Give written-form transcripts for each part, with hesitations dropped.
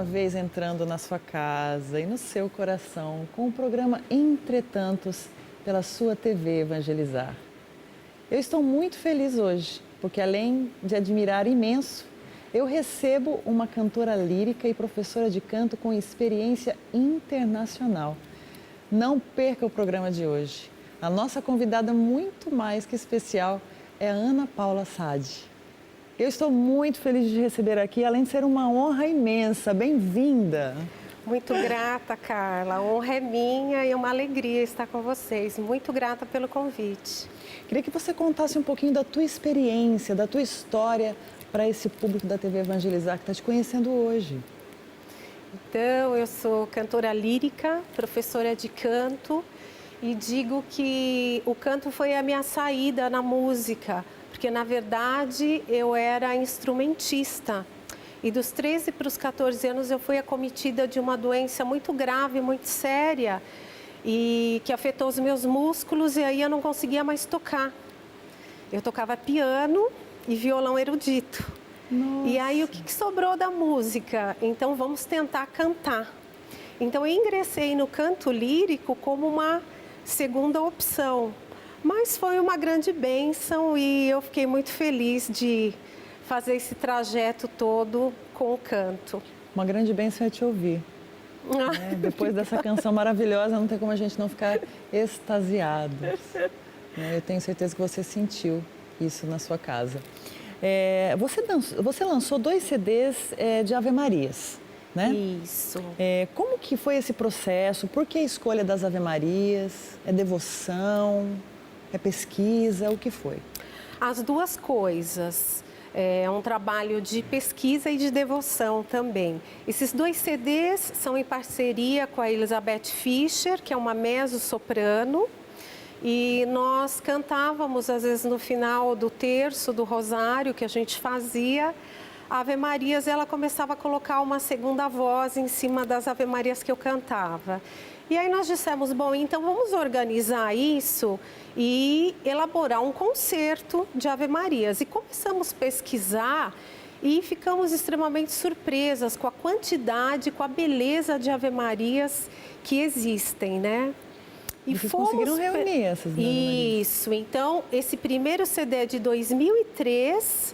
uma vez entrando na sua casa e no seu coração com o programa Entretantos pela sua TV Evangelizar. Eu estou muito feliz hoje, porque além de admirar imenso, eu recebo uma cantora lírica e professora de canto com experiência internacional. Não perca o programa de hoje. A nossa convidada muito mais que especial é a Ana Paula Sade. Eu estou muito feliz de receber aqui, além de ser uma honra imensa. Bem-vinda! Muito grata, Carla. A honra é minha e é uma alegria estar com vocês. Muito grata pelo convite. Queria que você contasse um pouquinho da tua experiência, da tua história para esse público da TV Evangelizar que está te conhecendo hoje. Então, eu sou cantora lírica, professora de canto e digo que o canto foi a minha saída na música, porque na verdade eu era instrumentista. E dos 13 para os 14 anos eu fui acometida de uma doença muito grave, muito séria, e que afetou os meus músculos e aí eu não conseguia mais tocar. Eu tocava piano e violão erudito. Nossa. E aí o que sobrou da música? Então vamos tentar cantar. Então eu ingressei no canto lírico como uma segunda opção, mas foi uma grande bênção e eu fiquei muito feliz de fazer esse trajeto todo com o canto. Uma grande bênção é te ouvir. Né? Depois dessa canção maravilhosa, não tem como a gente não ficar extasiado. Né? Eu tenho certeza que você sentiu isso na sua casa. Você lançou 2 CDs de Ave Marias, né? Isso. Como que foi esse processo? Por que a escolha das Ave Marias? É devoção? É pesquisa? O que foi? As duas coisas. É um trabalho de pesquisa e de devoção também. Esses 2 CDs são em parceria com a Elizabeth Fischer, que é uma mezzo-soprano, e nós cantávamos, às vezes, no final do terço do rosário que a gente fazia, Ave Marias, ela começava a colocar uma segunda voz em cima das Ave Marias que eu cantava. E aí nós dissemos, bom, então vamos organizar isso e elaborar um concerto de Ave Marias. E começamos a pesquisar e ficamos extremamente surpresas com a quantidade, com a beleza de Ave Marias que existem, né? E vocês conseguiram reunir essas Ave Marias? Isso, então esse primeiro CD é de 2003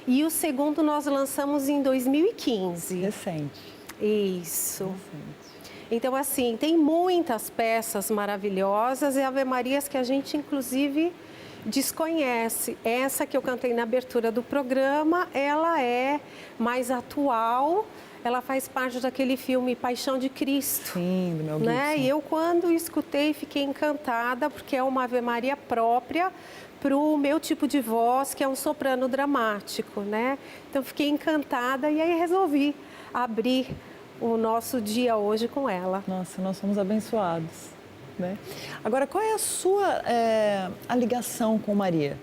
e o segundo nós lançamos em 2015. Recente. Isso. Recente. Então, assim, tem muitas peças maravilhosas e Ave Marias que a gente, inclusive, desconhece. Essa que eu cantei na abertura do programa, ela é mais atual, ela faz parte daquele filme Paixão de Cristo. Sim, do Mel Gibson. Né? E eu, quando escutei, fiquei encantada, porque é uma Ave Maria própria para o meu tipo de voz, que é um soprano dramático, né? Então, fiquei encantada e aí resolvi abrir o nosso dia hoje com ela. Nossa, nós somos abençoados, né? Agora, qual é a sua a ligação com Maria?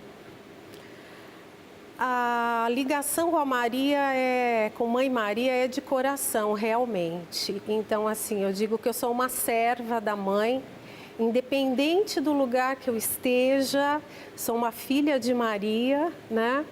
A ligação com a Maria, com Mãe Maria, é de coração, realmente. Então, assim, eu digo que eu sou uma serva da Mãe, independente do lugar que eu esteja, sou uma filha de Maria, né?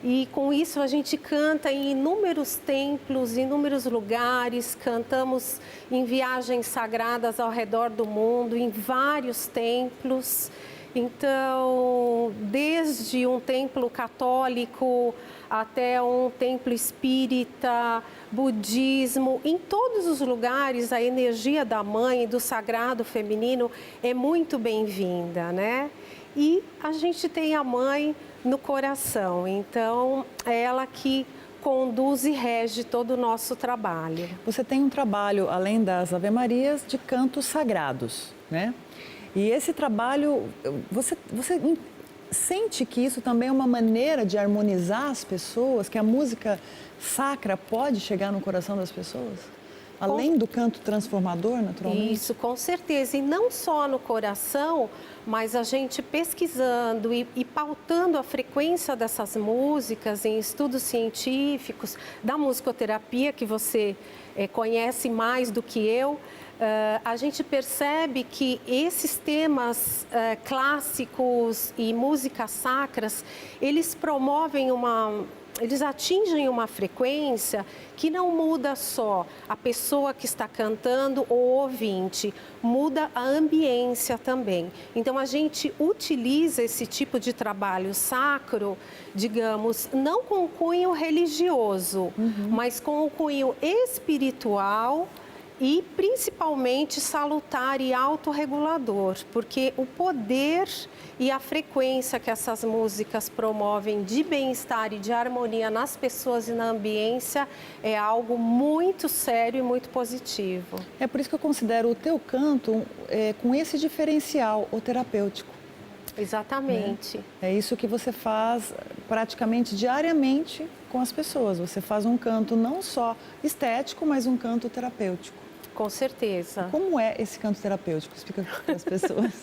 E com isso a gente canta em inúmeros templos, em inúmeros lugares, cantamos em viagens sagradas ao redor do mundo, em vários templos. Então, desde um templo católico até um templo espírita, budismo, em todos os lugares a energia da mãe e do sagrado feminino é muito bem-vinda, né? E a gente tem a mãe no coração, então é ela que conduz e rege todo o nosso trabalho. Você tem um trabalho, além das Ave Marias, de cantos sagrados, né? E esse trabalho, você sente que isso também é uma maneira de harmonizar as pessoas, que a música sacra pode chegar no coração das pessoas? Além do canto transformador, naturalmente? Isso, com certeza. E não só no coração, mas a gente pesquisando e pautando a frequência dessas músicas em estudos científicos, da musicoterapia, que você conhece mais do que eu, a gente percebe que esses temas clássicos e músicas sacras, eles promovem eles atingem uma frequência que não muda só a pessoa que está cantando ou o ouvinte, muda a ambiência também. Então, a gente utiliza esse tipo de trabalho sacro, digamos, não com cunho religioso, mas com o cunho espiritual e principalmente salutar e autorregulador, porque o poder e a frequência que essas músicas promovem de bem-estar e de harmonia nas pessoas e na ambiência é algo muito sério e muito positivo. É por isso que eu considero o teu canto com esse diferencial, o terapêutico. Exatamente. Né? É isso que você faz praticamente diariamente com as pessoas. Você faz um canto não só estético, mas um canto terapêutico. Com certeza. Como é esse canto terapêutico? Explica para as pessoas.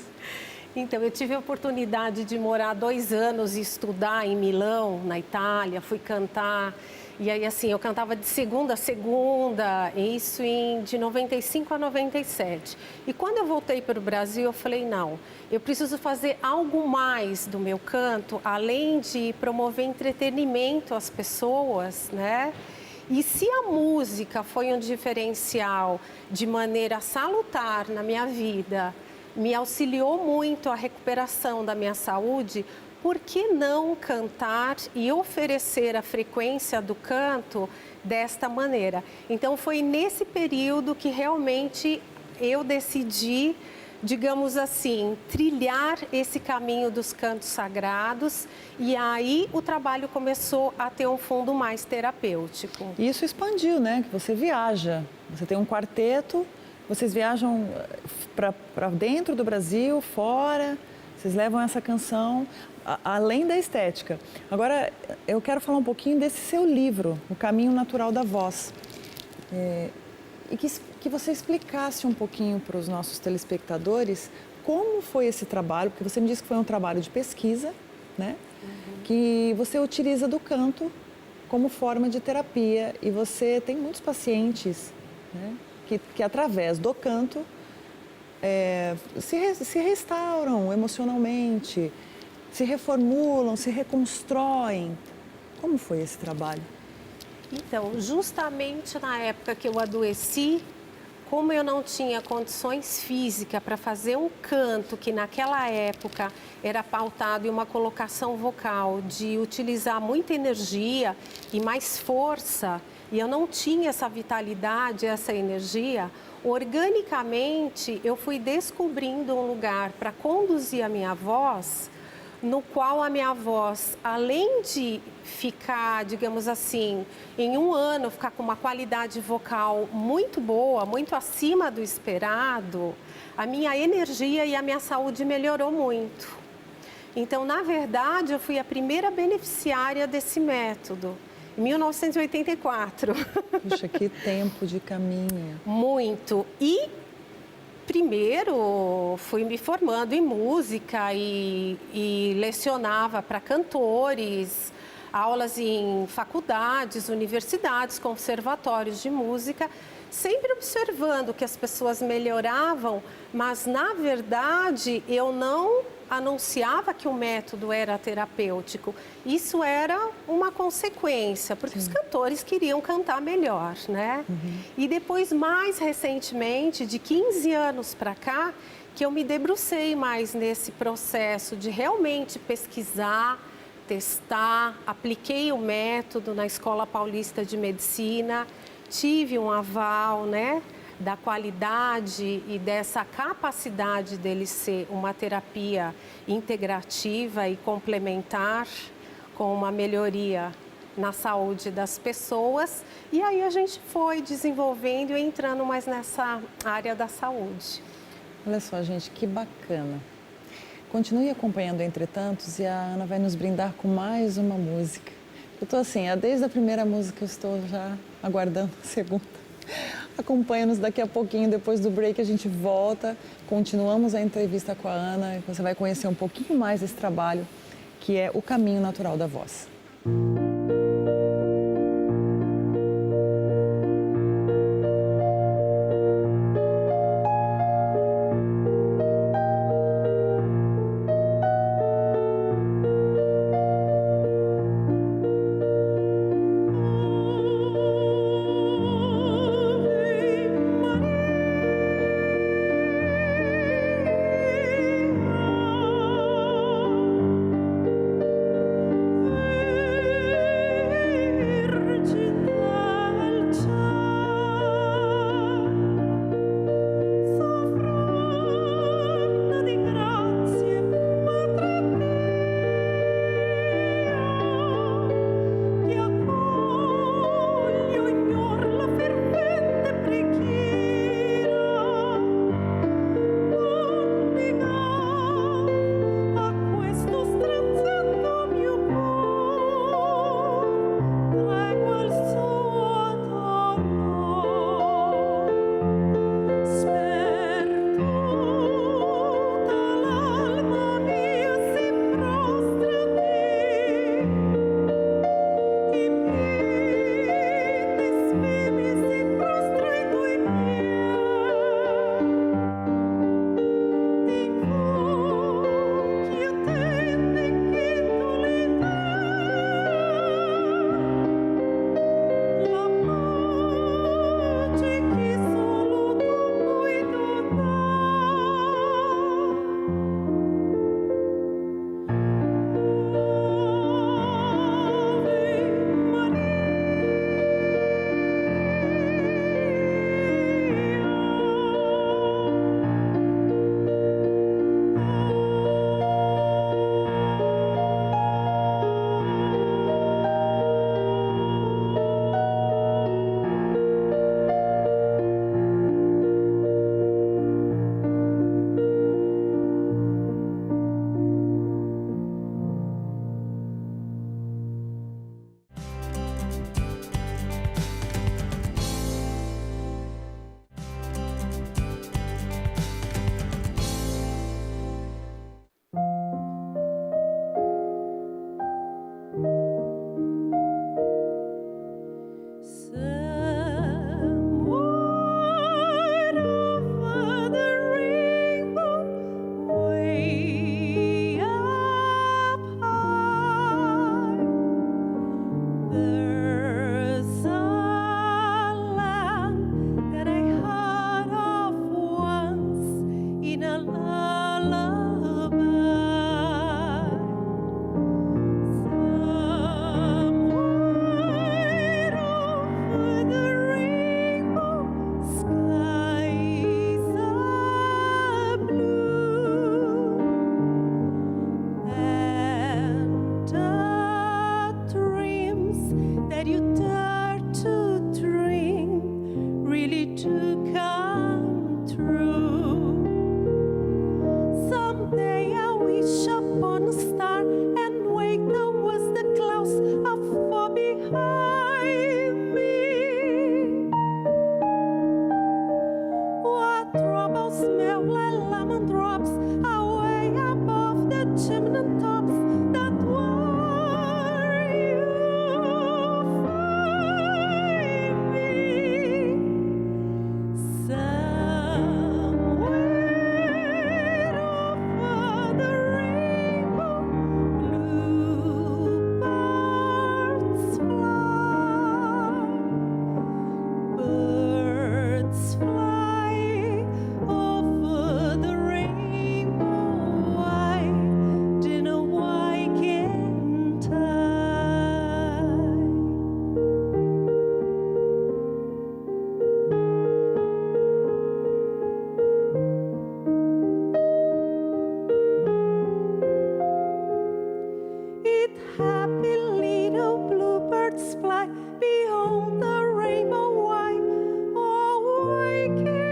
Então, eu tive a oportunidade de morar 2 anos e estudar em Milão, na Itália, fui cantar. E aí, assim, eu cantava de segunda a segunda, isso de 95 a 97. E quando eu voltei para o Brasil, eu falei, não, eu preciso fazer algo mais do meu canto, além de promover entretenimento às pessoas, né? E se a música foi um diferencial de maneira salutar na minha vida, me auxiliou muito a recuperação da minha saúde, por que não cantar e oferecer a frequência do canto desta maneira? Então, foi nesse período que realmente eu decidi, digamos assim, trilhar esse caminho dos cantos sagrados, e aí o trabalho começou a ter um fundo mais terapêutico. E isso expandiu, né? Que você viaja, você tem um quarteto, vocês viajam para dentro do Brasil, fora, vocês levam essa canção além da estética. Agora, eu quero falar um pouquinho desse seu livro, O Caminho Natural da Voz. E que você explicasse um pouquinho para os nossos telespectadores como foi esse trabalho, porque você me disse que foi um trabalho de pesquisa, né? Que você utiliza do canto como forma de terapia, e você tem muitos pacientes, né? Que através do canto se restauram emocionalmente, se reformulam, se reconstroem. Como foi esse trabalho? Então, justamente na época que eu adoeci, como eu não tinha condições físicas para fazer um canto que naquela época era pautado em uma colocação vocal de utilizar muita energia e mais força, e eu não tinha essa vitalidade, essa energia, organicamente eu fui descobrindo um lugar para conduzir a minha voz, no qual a minha voz, além de ficar, digamos assim, em 1 ano, ficar com uma qualidade vocal muito boa, muito acima do esperado, a minha energia e a minha saúde melhorou muito. Então, na verdade, eu fui a primeira beneficiária desse método, em 1984. Puxa, que tempo de caminho. Muito. E primeiro fui me formando em música e lecionava para cantores, aulas em faculdades, universidades, conservatórios de música, sempre observando que as pessoas melhoravam, mas na verdade eu não anunciava que o método era terapêutico. Isso era uma consequência, porque os cantores queriam cantar melhor, né? E depois, mais recentemente, de 15 anos para cá, que eu me debrucei mais nesse processo de realmente pesquisar, testar, apliquei o método na Escola Paulista de Medicina, tive um aval, né, da qualidade e dessa capacidade dele ser uma terapia integrativa e complementar com uma melhoria na saúde das pessoas. E aí a gente foi desenvolvendo e entrando mais nessa área da saúde. Olha só, gente, que bacana. Continue acompanhando Entretantos e a Ana vai nos brindar com mais uma música. Eu estou assim, desde a primeira música eu estou já aguardando a segunda. Acompanha-nos daqui a pouquinho, depois do break a gente volta, continuamos a entrevista com a Ana, você vai conhecer um pouquinho mais desse trabalho, que é O Caminho Natural da Voz. smell like lemon drops away above the chimney tops. That where you find me, somewhere over the rainbow, bluebirds fly. Birds fly over the rainbow. I don't know why can't I? It happy little bluebirds fly beyond the rainbow. Why, oh, why can't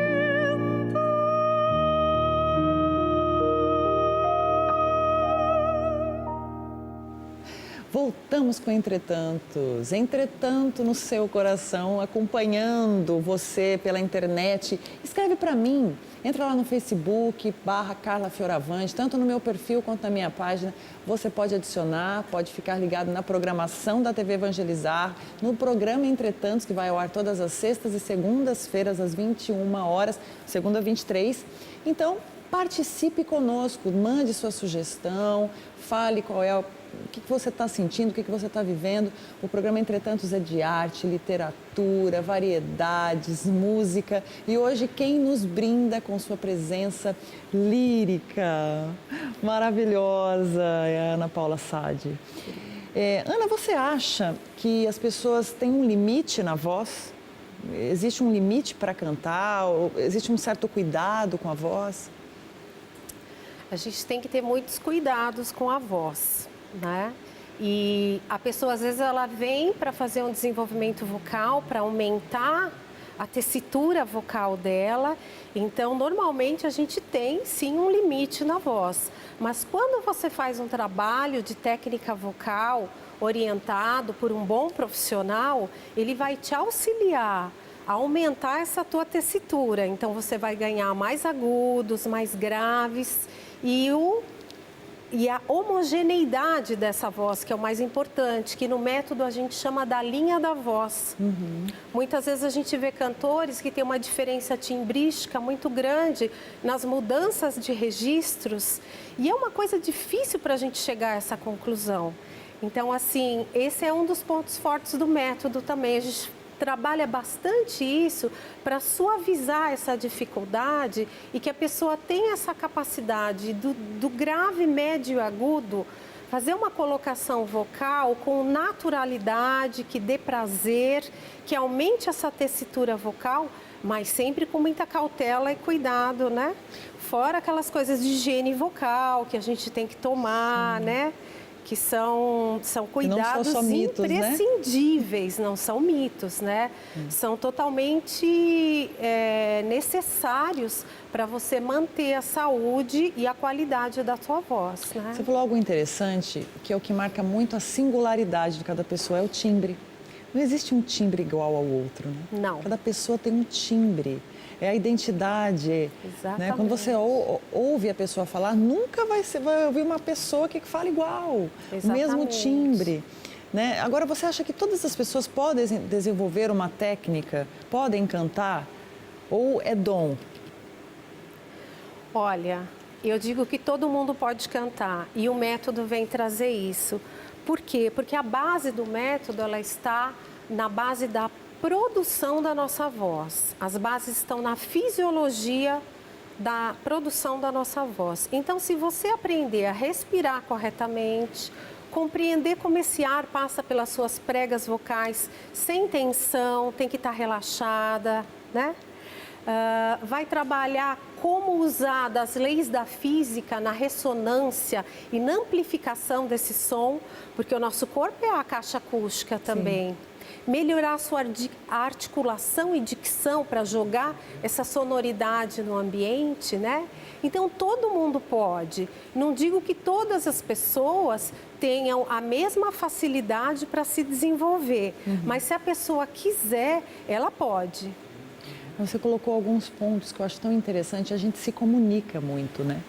Voltamos com Entretantos. Entretanto, no seu coração, acompanhando você pela internet. Escreve para mim. Entra lá no Facebook, /Carla Fioravante, tanto no meu perfil quanto na minha página. Você pode adicionar, pode ficar ligado na programação da TV Evangelizar, no programa Entretantos, que vai ao ar todas as sextas e segundas-feiras, às 21 horas, segunda 23. Então, participe conosco, mande sua sugestão, fale qual é o que você está sentindo, o que você está vivendo. O programa Entretantos é de arte, literatura, variedades, música. E hoje quem nos brinda com sua presença lírica, maravilhosa, é a Ana Paula Sade. Ana, você acha que as pessoas têm um limite na voz? Existe um limite para cantar? Ou existe um certo cuidado com a voz? A gente tem que ter muitos cuidados com a voz, né? E a pessoa, às vezes, ela vem para fazer um desenvolvimento vocal, para aumentar a tessitura vocal dela. Então, normalmente, a gente tem, sim, um limite na voz. Mas quando você faz um trabalho de técnica vocal orientado por um bom profissional, ele vai te auxiliar a aumentar essa tua tessitura. Então, você vai ganhar mais agudos, mais graves e a homogeneidade dessa voz, que é o mais importante, que no método a gente chama da linha da voz. Muitas vezes a gente vê cantores que têm uma diferença timbrística muito grande nas mudanças de registros e é uma coisa difícil para a gente chegar a essa conclusão. Então, assim, esse é um dos pontos fortes do método também. A gente trabalha bastante isso para suavizar essa dificuldade e que a pessoa tenha essa capacidade do grave, médio e agudo, fazer uma colocação vocal com naturalidade, que dê prazer, que aumente essa tessitura vocal, mas sempre com muita cautela e cuidado, né? Fora aquelas coisas de higiene vocal que a gente tem que tomar, né? Que são cuidados mitos, imprescindíveis, né? Não são mitos, né? São totalmente necessários para você manter a saúde e a qualidade da sua voz, né? Você falou algo interessante, que é o que marca muito a singularidade de cada pessoa, é o timbre. Não existe um timbre igual ao outro, né? Não. Cada pessoa tem um timbre. É a identidade. Exatamente. Né? Quando você ouve a pessoa falar, nunca vai ouvir uma pessoa que fala igual. Exatamente. O mesmo timbre. Né? Agora, você acha que todas as pessoas podem desenvolver uma técnica, podem cantar? Ou é dom? Olha, eu digo que todo mundo pode cantar e o método vem trazer isso. Por quê? Porque a base do método, ela está na base da produção da nossa voz. As bases estão na fisiologia da produção da nossa voz. Então, se você aprender a respirar corretamente, compreender como esse ar passa pelas suas pregas vocais sem tensão, tem que estar relaxada, né? Vai trabalhar como usar das leis da física na ressonância e na amplificação desse som, porque o nosso corpo é a caixa acústica também. Sim. Melhorar a sua articulação e dicção para jogar essa sonoridade no ambiente, né? Então, todo mundo pode. Não digo que todas as pessoas tenham a mesma facilidade para se desenvolver, mas se a pessoa quiser, ela pode. Você colocou alguns pontos que eu acho tão interessante. A gente se comunica muito, né?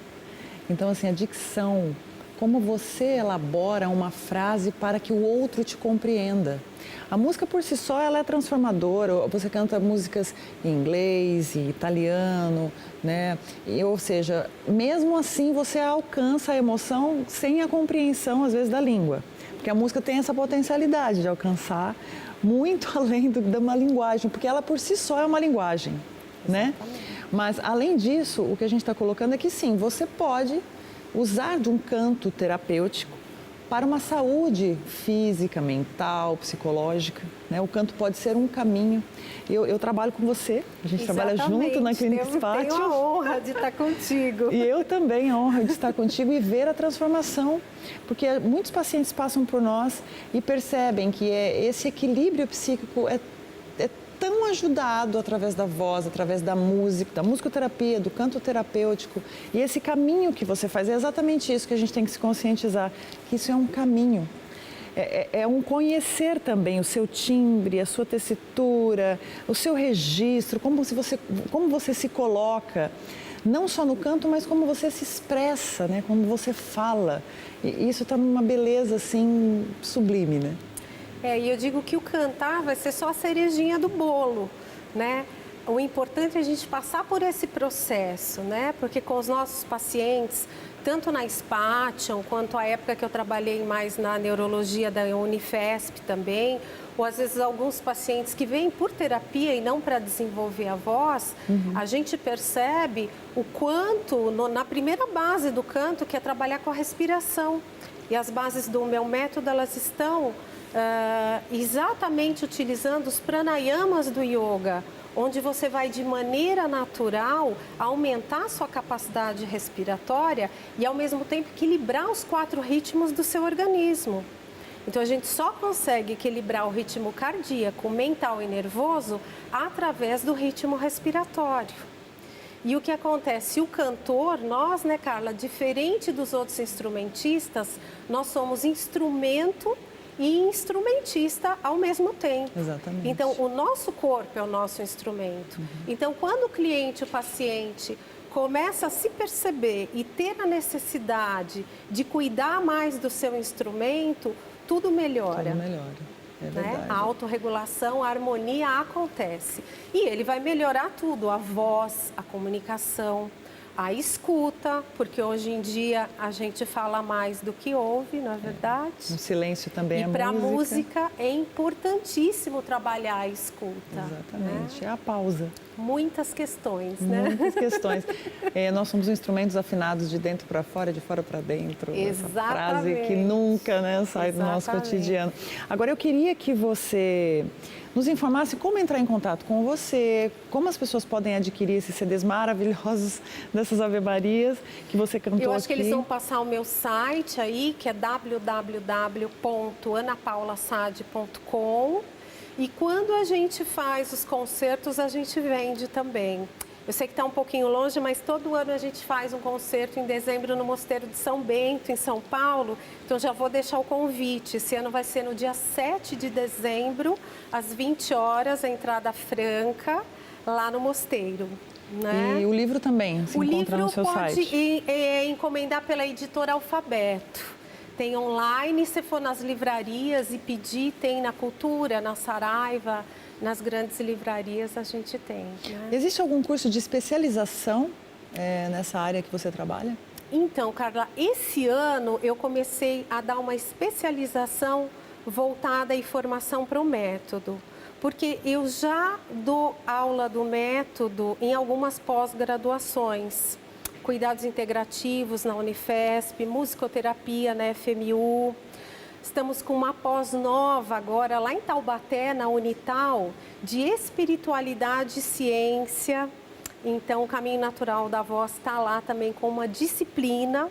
Então, assim, a dicção, como você elabora uma frase para que o outro te compreenda. A música por si só, ela é transformadora. Você canta músicas em inglês, em italiano, né? Ou seja, mesmo assim você alcança a emoção sem a compreensão, às vezes, da língua. Porque a música tem essa potencialidade de alcançar muito além de uma linguagem, porque ela por si só é uma linguagem, né? Mas, além disso, o que a gente está colocando é que sim, você pode usar de um canto terapêutico para uma saúde física, mental, psicológica, né? O canto pode ser um caminho. Eu trabalho com você, a gente trabalha junto na Clínica Spátio. Tenho a honra de estar contigo. E eu também a honra de estar contigo e ver a transformação, porque muitos pacientes passam por nós e percebem que esse equilíbrio psíquico é tão ajudado através da voz, através da música, da musicoterapia, do canto terapêutico. E esse caminho que você faz é exatamente isso que a gente tem que se conscientizar, que isso é um caminho. É um conhecer também o seu timbre, a sua tessitura, o seu registro, como você se coloca, não só no canto, mas como você se expressa, né? Como você fala. E isso está numa beleza assim sublime, né? E eu digo que o cantar vai ser só a cerejinha do bolo, né? O importante é a gente passar por esse processo, né? Porque com os nossos pacientes, tanto na Spation, quanto a época que eu trabalhei mais na neurologia da Unifesp também, ou às vezes alguns pacientes que vêm por terapia e não para desenvolver a voz, a gente percebe o quanto, na primeira base do canto, que é trabalhar com a respiração. E as bases do meu método, elas estão exatamente utilizando os pranayamas do yoga, onde você vai de maneira natural aumentar a sua capacidade respiratória e ao mesmo tempo equilibrar os 4 ritmos do seu organismo. Então a gente só consegue equilibrar o ritmo cardíaco, mental e nervoso através do ritmo respiratório. E o que acontece? O cantor, nós, né, Carla, diferente dos outros instrumentistas, nós somos instrumento e instrumentista ao mesmo tempo. Exatamente. Então, o nosso corpo é o nosso instrumento. Então, quando o cliente, o paciente, começa a se perceber e ter a necessidade de cuidar mais do seu instrumento, tudo melhora. Tudo melhora. É verdade. Né? A autorregulação, a harmonia acontece. E ele vai melhorar tudo, a voz, a comunicação, a escuta, porque hoje em dia a gente fala mais do que ouve, não é verdade? O silêncio também é música. E para a música é importantíssimo trabalhar a escuta. Exatamente, né? é a pausa. Muitas questões, né? Muitas questões. Nós somos instrumentos afinados de dentro para fora, de fora para dentro. Exatamente. Essa frase que nunca, né, sai do nosso cotidiano. Agora, eu queria que você nos informasse como entrar em contato com você, como as pessoas podem adquirir esses CDs maravilhosos dessas ave-marias que você cantou aqui. Eu acho que eles vão passar o meu site aí, que é www.anapaulasade.com. E quando a gente faz os concertos, a gente vende também. Eu sei que está um pouquinho longe, mas todo ano a gente faz um concerto em dezembro no Mosteiro de São Bento, em São Paulo. Então já vou deixar o convite. Esse ano vai ser no dia 7 de dezembro, às 20 horas, a entrada franca, lá no Mosteiro. Né? E o livro também se encontra no seu site? O livro pode encomendar pela editora Alfabeto. Tem online, se for nas livrarias e pedir, tem na Cultura, na Saraiva, nas grandes livrarias a gente tem. Né? Existe algum curso de especialização nessa área que você trabalha? Então, Carla, esse ano eu comecei a dar uma especialização voltada à formação para o método. Porque eu já dou aula do método em algumas pós-graduações. Cuidados integrativos na Unifesp, musicoterapia na FMU. Estamos com uma pós nova agora lá em Taubaté, na Unital, de espiritualidade e ciência. Então, o Caminho Natural da Voz está lá também com uma disciplina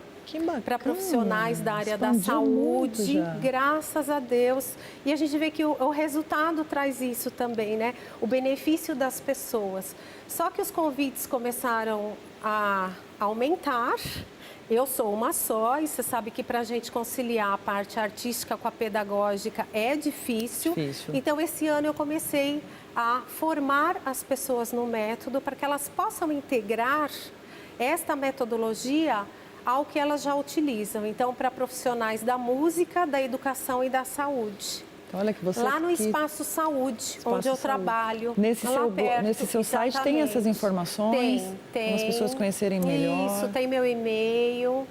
para profissionais da área da saúde, graças a Deus. E a gente vê que o resultado traz isso também, né? O benefício das pessoas. Só que os convites começaram a aumentar. Eu sou uma só e você sabe que para a gente conciliar a parte artística com a pedagógica é difícil. Então, esse ano eu comecei a formar as pessoas no método para que elas possam integrar esta metodologia ao que elas já utilizam. Então, para profissionais da música, da educação e da saúde. Olha que você lá no Espaço Saúde, onde eu trabalho. Nesse seu site tem essas informações? Tem. Para as pessoas conhecerem melhor. Isso, tem meu e-mail.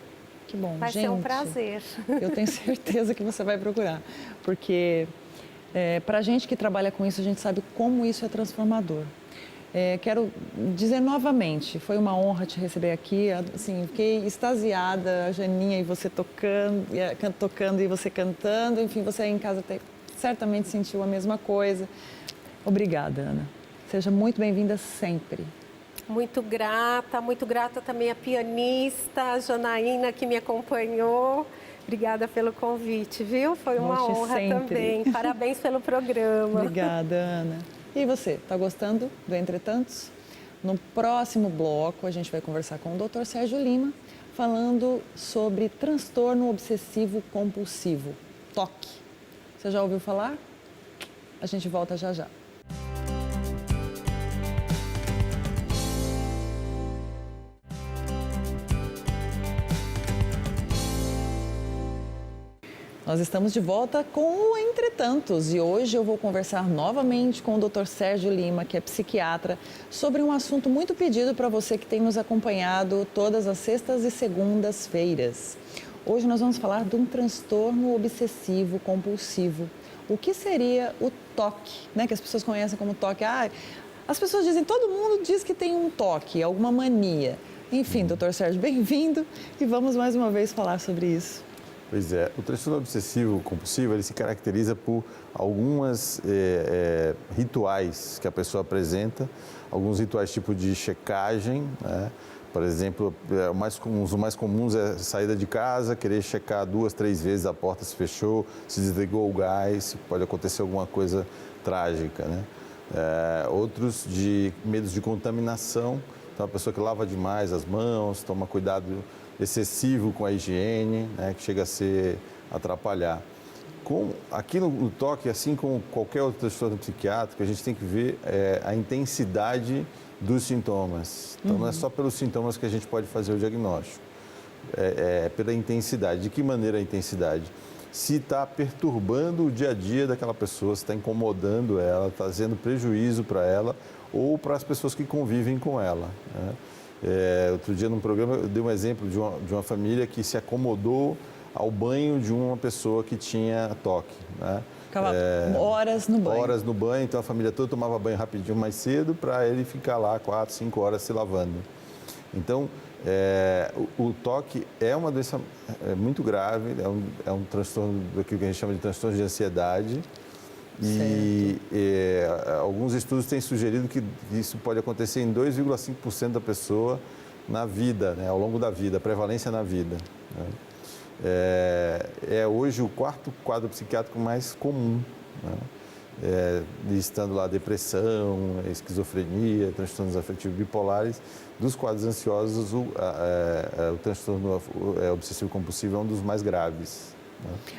Que bom, vai ser um prazer. Eu tenho certeza que você vai procurar, porque para a gente que trabalha com isso, a gente sabe como isso é transformador. Quero dizer novamente, foi uma honra te receber aqui, assim, fiquei extasiada, a Janinha e você tocando e você cantando, enfim, você aí em casa certamente sentiu a mesma coisa. Obrigada, Ana. Seja muito bem-vinda sempre. Muito grata também à pianista, a Janaína, que me acompanhou. Obrigada pelo convite, viu? Foi uma honra também. Parabéns pelo programa. Obrigada, Ana. E você, está gostando do Entretantos? No próximo bloco, a gente vai conversar com o Dr. Sérgio Lima, falando sobre transtorno obsessivo compulsivo, TOC. Você já ouviu falar? A gente volta já já. Nós estamos de volta com o Entretantos e hoje eu vou conversar novamente com o Dr. Sérgio Lima, que é psiquiatra, sobre um assunto muito pedido para você que tem nos acompanhado todas as sextas e segundas-feiras. Hoje nós vamos falar de um transtorno obsessivo compulsivo. O que seria o TOC, né? Que as pessoas conhecem como TOC. As pessoas dizem, todo mundo diz que tem um TOC, alguma mania. Enfim, doutor Sérgio, bem-vindo e vamos mais uma vez falar sobre isso. Pois é, o transtorno obsessivo compulsivo, ele se caracteriza por algumas rituais que a pessoa apresenta, alguns rituais tipo de checagem, né? Por exemplo, os mais comuns é saída de casa, querer checar 2, 3 vezes a porta se fechou, se desligou o gás, pode acontecer alguma coisa trágica, né? Outros de medos de contaminação, então a pessoa que lava demais as mãos, toma cuidado excessivo com a higiene, né, que chega a atrapalhar. Aqui no TOC, assim como qualquer outro transtorno psiquiátrico, a gente tem que ver a intensidade dos sintomas. Então, não é só pelos sintomas que a gente pode fazer o diagnóstico, pela intensidade. De que maneira a intensidade? Se está perturbando o dia a dia daquela pessoa, se está incomodando ela, está trazendo prejuízo para ela ou para as pessoas que convivem com ela, né? Outro dia, num programa, eu dei um exemplo de uma família que se acomodou ao banho de uma pessoa que tinha TOC, né? Ficava horas no banho. Horas no banho, então a família toda tomava banho rapidinho mais cedo para ele ficar lá 4, 5 horas se lavando. Então, o TOC é uma doença muito grave, é um transtorno daquilo que a gente chama de transtorno de ansiedade. E alguns estudos têm sugerido que isso pode acontecer em 2,5% da pessoa na vida, né, ao longo da vida, a prevalência na vida, né? É hoje o 4º quadro psiquiátrico mais comum, né? Listando lá depressão, esquizofrenia, transtornos afetivos bipolares. Dos quadros ansiosos, o transtorno obsessivo compulsivo é um dos mais graves.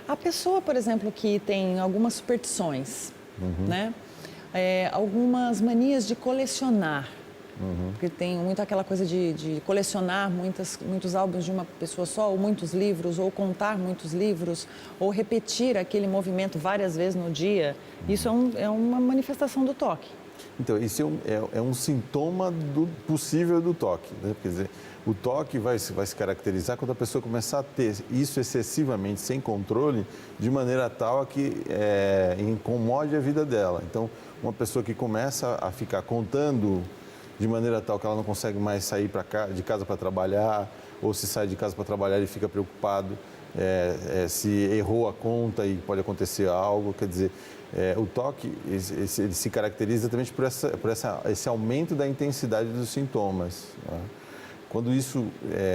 A pessoa, por exemplo, que tem algumas superstições, né? Algumas manias de colecionar, porque tem muito aquela coisa de colecionar muitos álbuns de uma pessoa só, ou muitos livros, ou contar muitos livros, ou repetir aquele movimento várias vezes no dia. Isso é uma manifestação do TOC. Então, esse é um sintoma possível do TOC, né? Quer dizer, o TOC vai se caracterizar quando a pessoa começar a ter isso excessivamente, sem controle, de maneira tal a que incomode a vida dela. Então, uma pessoa que começa a ficar contando de maneira tal que ela não consegue mais sair de casa para trabalhar, ou se sai de casa para trabalhar e fica preocupado se errou a conta e pode acontecer algo, quer dizer, o TOC ele se caracteriza exatamente por esse aumento da intensidade dos sintomas, né? Quando isso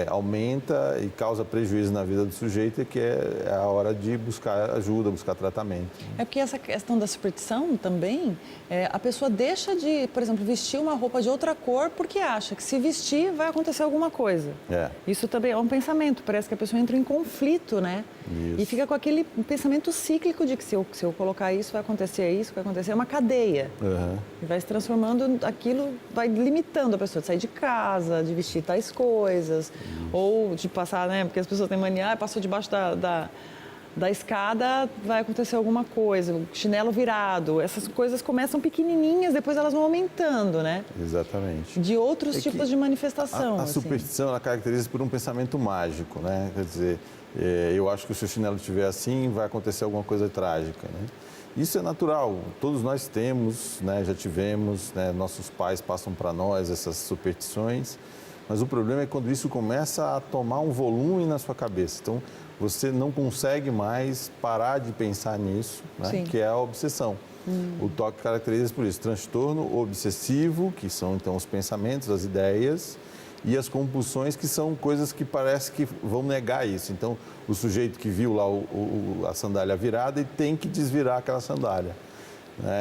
aumenta e causa prejuízo na vida do sujeito, é que é a hora de buscar ajuda, buscar tratamento. É porque essa questão da superstição também, a pessoa deixa de, por exemplo, vestir uma roupa de outra cor porque acha que se vestir vai acontecer alguma coisa. Isso também é um pensamento, parece que a pessoa entra em conflito, né? Isso. E fica com aquele pensamento cíclico de que se eu colocar isso, vai acontecer isso, vai acontecer, é uma cadeia. E vai se transformando, aquilo vai limitando a pessoa de sair de casa, de vestir tais coisas, ou de passar, né? Porque as pessoas têm mania, passou debaixo da escada, vai acontecer alguma coisa, o chinelo virado, essas coisas começam pequenininhas, depois elas vão aumentando, né? Exatamente. De outros tipos de manifestação. A superstição, ela caracteriza por um pensamento mágico, né? Quer dizer, eu acho que se o chinelo estiver assim, vai acontecer alguma coisa trágica, né? Isso é natural, todos nós temos, né? Já tivemos, né? Nossos pais passam para nós essas superstições. Mas o problema é quando isso começa a tomar um volume na sua cabeça. Então, você não consegue mais parar de pensar nisso, né? Que é a obsessão. O TOC caracteriza por isso, transtorno obsessivo, que são então os pensamentos, as ideias, e as compulsões, que são coisas que parece que vão negar isso. Então, o sujeito que viu lá a sandália virada, ele tem que desvirar aquela sandália.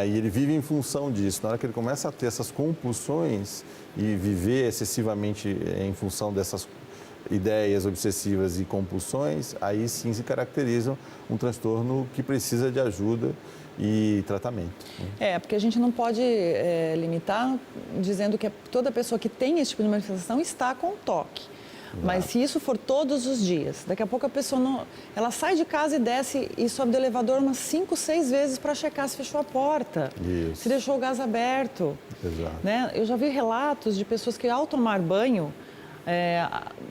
E ele vive em função disso. Na hora que ele começa a ter essas compulsões e viver excessivamente em função dessas ideias obsessivas e compulsões, aí sim se caracteriza um transtorno que precisa de ajuda e tratamento. Porque a gente não pode limitar dizendo que toda pessoa que tem esse tipo de manifestação está com TOC. Mas se isso for todos os dias, daqui a pouco a pessoa ela sai de casa e desce e sobe do elevador umas 5, 6 vezes para checar se fechou a porta, se deixou o gás aberto. Né? Eu já vi relatos de pessoas que, ao tomar banho,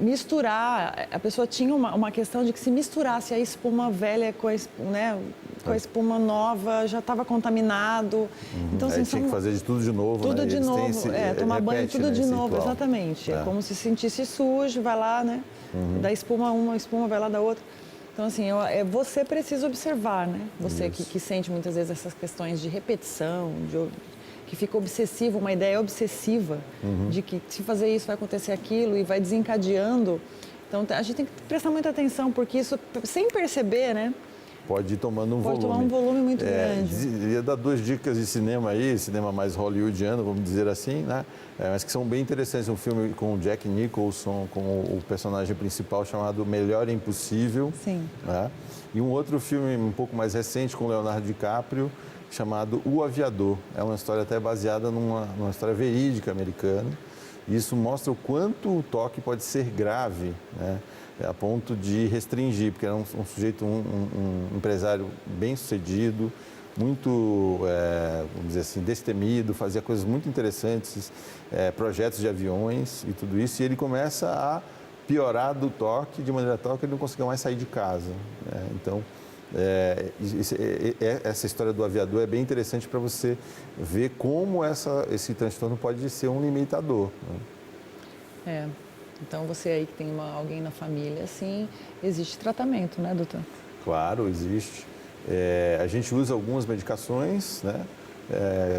misturar, a pessoa tinha uma questão de que se misturasse a espuma velha com a espuma nova, já estava contaminado. Então, assim, tinha que fazer de tudo de novo, tudo né? de novo, tomar banho tudo de novo, ritual. Exatamente. É como se sentisse sujo, vai lá, né? Da espuma uma espuma vai lá da outra. Então, assim, você precisa observar, né? Você que sente muitas vezes essas questões de repetição, que fica obsessivo, uma ideia obsessiva de que se fazer isso vai acontecer aquilo e vai desencadeando. Então, a gente tem que prestar muita atenção, porque isso, sem perceber, né? Pode ir tomando um volume. Pode tomar um volume muito grande. Ia dar 2 dicas de cinema aí, cinema mais hollywoodiano, vamos dizer assim, né? Mas que são bem interessantes. Um filme com o Jack Nicholson, com o personagem principal chamado Melhor Impossível. Sim. Né? E um outro filme um pouco mais recente com Leonardo DiCaprio, chamado O Aviador. É uma história até baseada numa história verídica americana. E isso mostra o quanto o TOC pode ser grave, né? A ponto de restringir, porque era um sujeito, um empresário bem sucedido, muito, vamos dizer assim, destemido, fazia coisas muito interessantes, projetos de aviões e tudo isso, e ele começa a piorar do TOC de maneira tal que ele não conseguia mais sair de casa, né? Então, essa história do aviador é bem interessante para você ver como esse transtorno pode ser um limitador, né? Então, você aí que tem alguém na família, assim, existe tratamento, né, doutor? Claro, existe. A gente usa algumas medicações, né?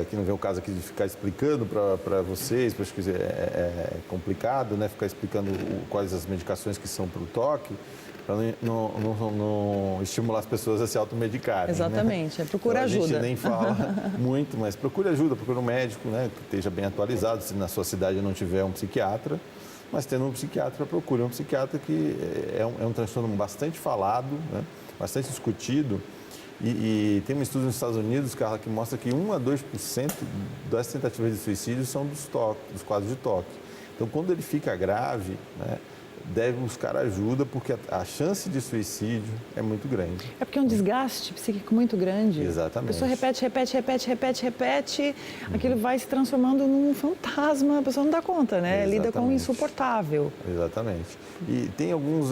Que não vem o caso aqui de ficar explicando para vocês, porque acho que é complicado, né? Ficar explicando quais as medicações que são para o TOC, para não estimular as pessoas a se automedicarem. Exatamente, né? Procura ajuda. A gente nem fala muito, mas procure ajuda, procure um médico, né? Que esteja bem atualizado, se na sua cidade não tiver um psiquiatra. Mas tendo um psiquiatra, procure um psiquiatra que é um transtorno bastante falado, né? Bastante discutido. E tem um estudo nos Estados Unidos, Carla, que mostra que 1 a 2% das tentativas de suicídio são dos quadros de TOC. Então, quando ele fica grave, né, deve buscar ajuda, porque a chance de suicídio é muito grande. É porque é um desgaste psíquico muito grande. Exatamente. A pessoa repete, aquilo vai se transformando num fantasma, a pessoa não dá conta, né? Exatamente. Lida com o insuportável. Exatamente. E tem alguns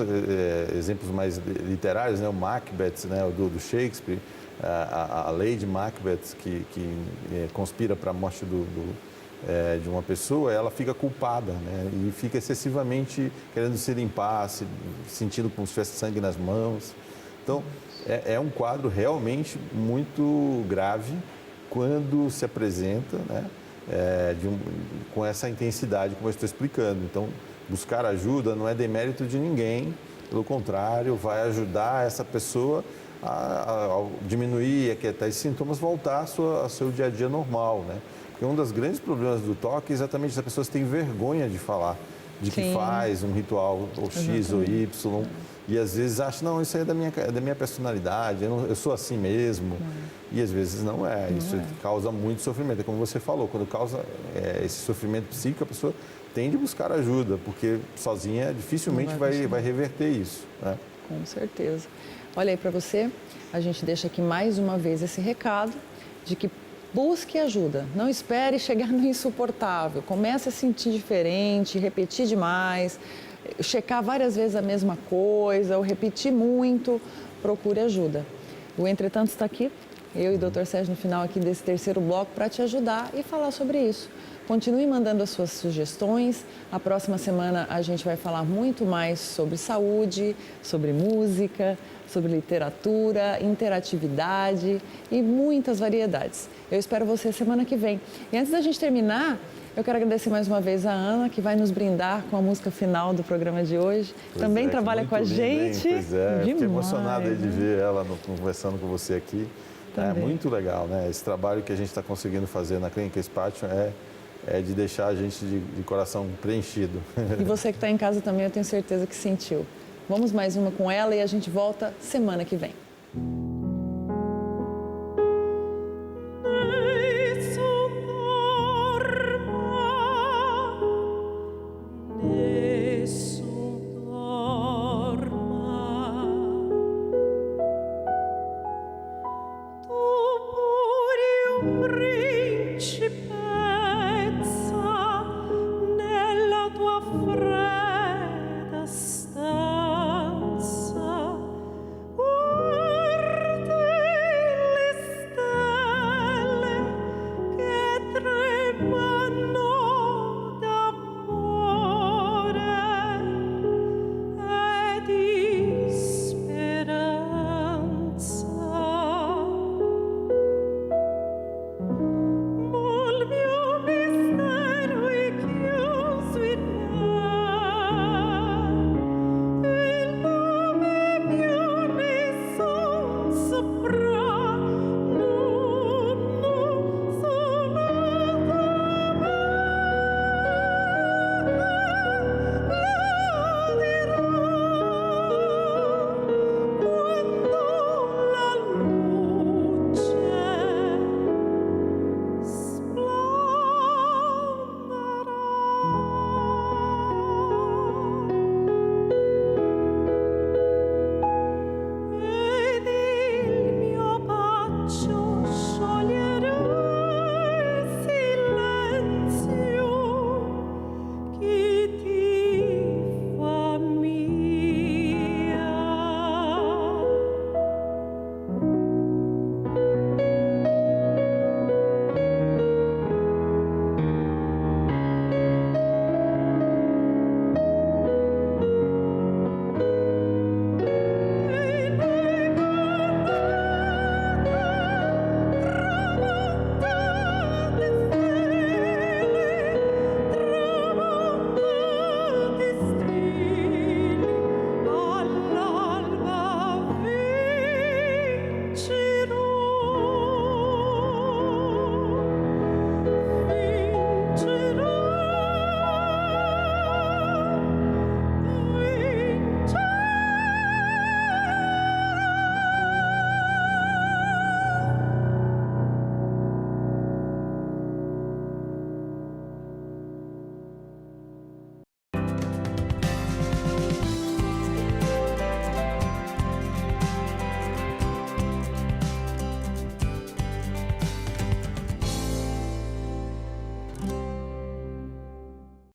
exemplos mais literários, né? O Macbeth, né? Do Shakespeare, a Lady Macbeth, que conspira para a morte de uma pessoa, ela fica culpada, né? E fica excessivamente querendo se limpar, sentindo como se tivesse sangue nas mãos. Então, é um quadro realmente muito grave quando se apresenta, né? Com essa intensidade, como eu estou explicando. Então, buscar ajuda não é demérito de ninguém, pelo contrário, vai ajudar essa pessoa a diminuir, aquietar esses sintomas, voltar ao seu dia a dia normal, né? Porque um dos grandes problemas do toque é exatamente as pessoas têm vergonha de falar, de que faz um ritual ou X ou Y, e às vezes acham, não, isso aí é da minha personalidade, eu sou assim mesmo, e às vezes não é, isso causa muito sofrimento, é como você falou, quando causa esse sofrimento psíquico, a pessoa tem de buscar ajuda, porque sozinha dificilmente vai reverter isso, né? Com certeza. Olha aí para você, a gente deixa aqui mais uma vez esse recado de que busque ajuda, não espere chegar no insuportável, comece a sentir diferente, repetir demais, checar várias vezes a mesma coisa ou repetir muito, procure ajuda. O Entretanto está aqui, eu e o Dr. Sérgio no final aqui desse terceiro bloco para te ajudar e falar sobre isso. Continue mandando as suas sugestões. A próxima semana a gente vai falar muito mais sobre saúde, sobre música, sobre literatura, interatividade e muitas variedades. Eu espero você semana que vem. E antes da gente terminar, eu quero agradecer mais uma vez a Ana, que vai nos brindar com a música final do programa de hoje. Também trabalha com a gente. Pois é, fiquei emocionado aí de ver ela conversando com você aqui. É muito legal, né? Esse trabalho que a gente está conseguindo fazer na Clínica Spatio é de deixar a gente de coração preenchido. E você que está em casa também, eu tenho certeza que sentiu. Vamos mais uma com ela e a gente volta semana que vem.